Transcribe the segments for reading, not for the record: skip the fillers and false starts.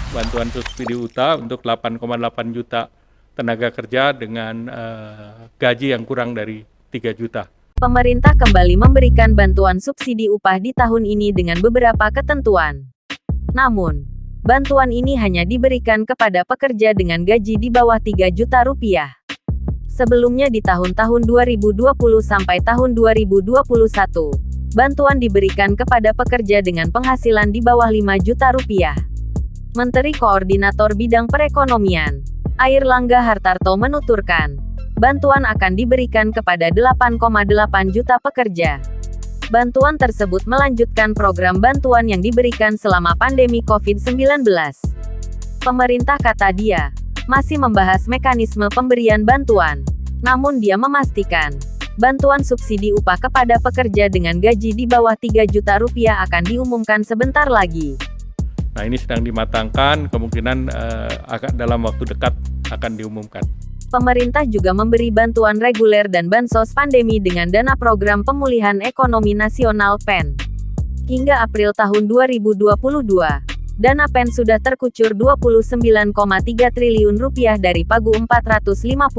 bantuan subsidi UTA untuk 8,8 juta tenaga kerja dengan gaji yang kurang dari 3 juta. Pemerintah kembali memberikan bantuan subsidi upah di tahun ini dengan beberapa ketentuan. Namun, bantuan ini hanya diberikan kepada pekerja dengan gaji di bawah 3 juta rupiah. Sebelumnya di tahun-tahun 2020 sampai tahun 2021, bantuan diberikan kepada pekerja dengan penghasilan di bawah 5 juta rupiah. Menteri Koordinator Bidang Perekonomian, Airlangga Hartarto menuturkan, bantuan akan diberikan kepada 8,8 juta pekerja. Bantuan tersebut melanjutkan program bantuan yang diberikan selama pandemi COVID-19. Pemerintah, kata dia, masih membahas mekanisme pemberian bantuan. Namun dia memastikan, bantuan subsidi upah kepada pekerja dengan gaji di bawah 3 juta rupiah akan diumumkan sebentar lagi. Nah, ini sedang dimatangkan, kemungkinan dalam waktu dekat akan diumumkan. Pemerintah juga memberi bantuan reguler dan bansos pandemi dengan dana program pemulihan ekonomi nasional PEN. Hingga April tahun 2022, dana PEN sudah terkucur 29,3 triliun rupiah dari pagu 455,62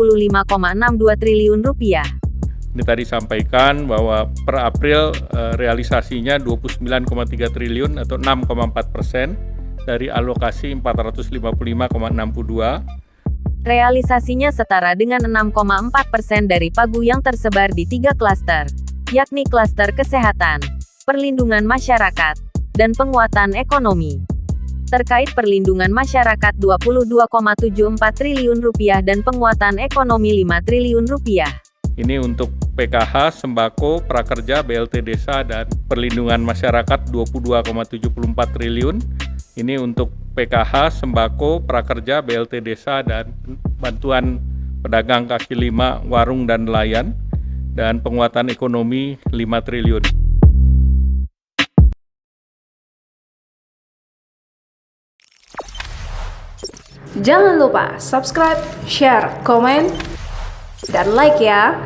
triliun rupiah. Ini tadi sampaikan bahwa per April realisasinya 29,3 triliun atau 6,4% dari alokasi 455,62. Realisasinya setara dengan 6,4% dari pagu yang tersebar di 3 klaster, yakni klaster kesehatan, perlindungan masyarakat, dan penguatan ekonomi. Terkait perlindungan masyarakat 22,74 triliun rupiah dan penguatan ekonomi 5 triliun rupiah. Ini untuk PKH, sembako, prakerja, BLT desa, dan perlindungan masyarakat 22,74 triliun. Ini untuk PKH, sembako, prakerja, BLT desa, dan bantuan pedagang kaki lima, warung, dan nelayan, dan penguatan ekonomi 5 triliun. Jangan lupa subscribe, share, komen, dan like ya!